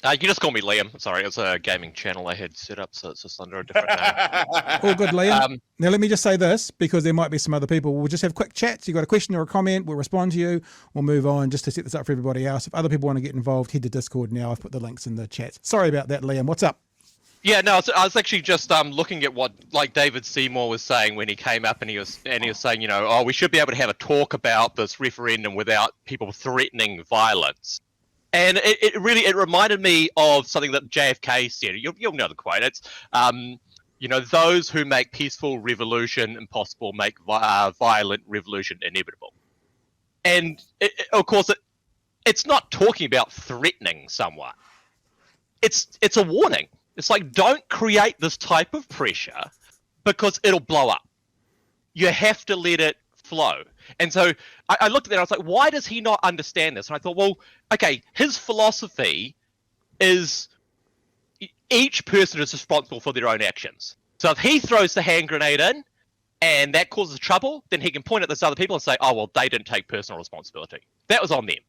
You can just call me Liam. Sorry, it's a gaming channel I had set up, so it's just under a different name. All good, Liam. Um, Now, let me just say this, because there might be some other people. We'll just have quick chats. You got a question or a comment, we'll respond to you. We'll move on just to set this up for everybody else. If other people want to get involved, head to Discord now. I've put the links in the chat. Sorry about that, Liam. What's up? Yeah, no, I was actually just looking at what like David Seymour was saying when he came up, and he was saying, oh, we should be able to have a talk about this referendum without people threatening violence. And it really reminded me of something that JFK said. You'll know the quote. It's those who make peaceful revolution impossible make violent revolution inevitable. And of course, it's not talking about threatening someone. It's a warning. It's like, don't create this type of pressure because it'll blow up. You have to let it flow. And so I looked at that and I was like, why does he not understand this? And I thought, well, okay, his philosophy is each person is responsible for their own actions. So if he throws the hand grenade in and that causes trouble, then he can point at those other people and say, oh, well, they didn't take personal responsibility. That was on them.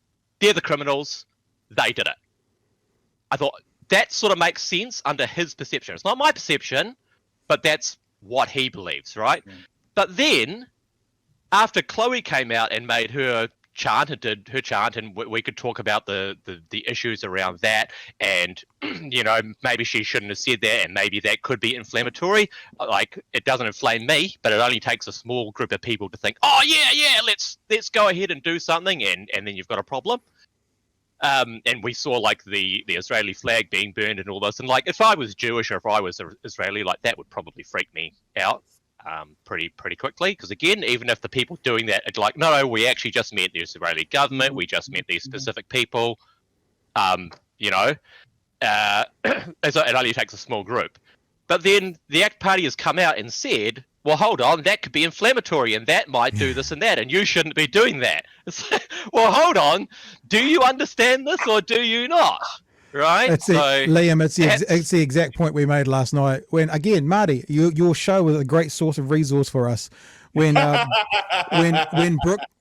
They're the criminals. They did it. I thought that sort of makes sense under his perception. It's not my perception, but that's what he believes, right? Mm. But then after Chloe came out and made her chant and did her chant, and we could talk about the issues around that, and maybe she shouldn't have said that, and maybe that could be inflammatory. Like, it doesn't inflame me, but it only takes a small group of people to think, oh yeah, let's go ahead and do something, and then you've got a problem. And we saw like the Israeli flag being burned and all this, and like, if I was Jewish or if I was Israeli, like, that would probably freak me out pretty quickly, because again, even if the people doing that are like, no, we actually just meant the Israeli government, we just meant these specific people, it only takes a small group. But then the ACT Party has come out and said, well, hold on, that could be inflammatory and that might do this and that, and you shouldn't be doing that. It's like, well, hold on, do you understand this or do you not? Right, Liam, it's the exact point we made last night. When, again, Marty, your show was a great source of resource for us. When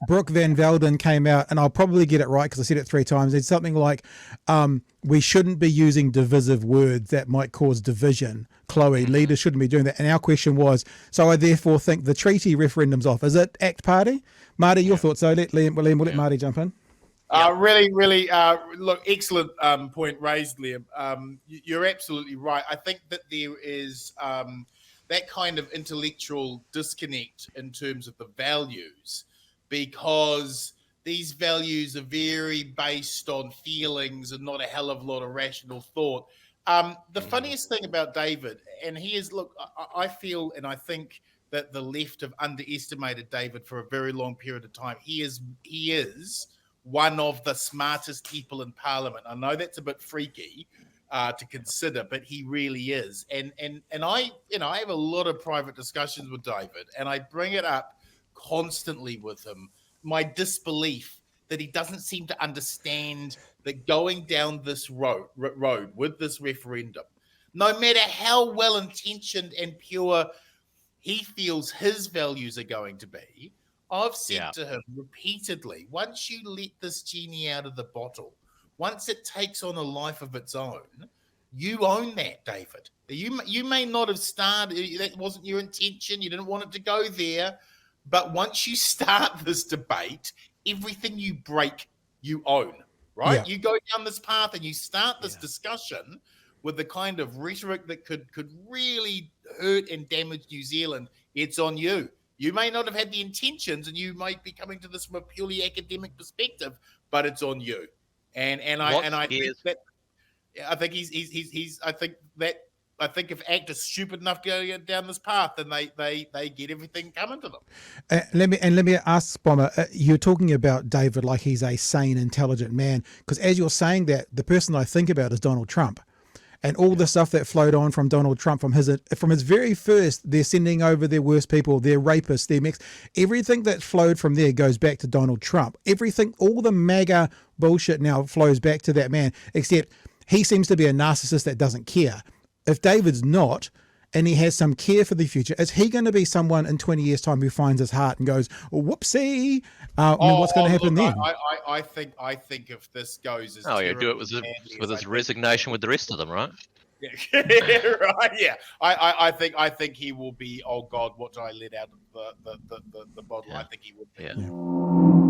Brooke Van Velden came out, and I'll probably get it right because I said it 3 times. It's something like, we shouldn't be using divisive words that might cause division. Chloe, leaders shouldn't be doing that. And our question was, so I therefore think the treaty referendum's off. Is it ACT Party? Marty, your thoughts? So Liam, we'll let Marty jump in. Really, look, excellent point raised, Liam. You're absolutely right. I think that there is that kind of intellectual disconnect in terms of the values, because these values are very based on feelings and not a hell of a lot of rational thought. The funniest thing about David, and he is, look, I feel and I think that the left have underestimated David for a very long period of time. He is one of the smartest people in Parliament. I know that's a bit freaky to consider, but he really is. And I have a lot of private discussions with David, and I bring it up constantly with him, my disbelief that he doesn't seem to understand that going down this road with this referendum, no matter how well-intentioned and pure he feels his values are going to be, I've said to him repeatedly, once you let this genie out of the bottle, once it takes on a life of its own, you own that, David. You may not have started, that wasn't your intention, you didn't want it to go there, but once you start this debate, everything you break, you own, right? Yeah. You go down this path and you start this discussion with the kind of rhetoric that could really hurt and damage New Zealand, it's on you. You may not have had the intentions, and you might be coming to this from a purely academic perspective, but it's on you. I think if ACT is stupid enough to go down this path, then they get everything coming to them. Let me ask, Bomber. You're talking about David like he's a sane, intelligent man, because as you're saying that, the person I think about is Donald Trump. And all the stuff that flowed on from Donald Trump from his very first, they're sending over their worst people, their rapists, their everything that flowed from there goes back to Donald Trump. Everything, all the MAGA bullshit now flows back to that man, except he seems to be a narcissist that doesn't care. If David's not, and he has some care for the future, is he going to be someone in 20 years' time who finds his heart and goes, whoopsie? I mean, what's going to happen then? I think if this goes as Oh, yeah, do it terribly with badly his as resignation with the rest of them, right? right, yeah. I think he will be. Oh God, what did I let out of the bottle? Yeah. I think he would be. Yeah. Yeah.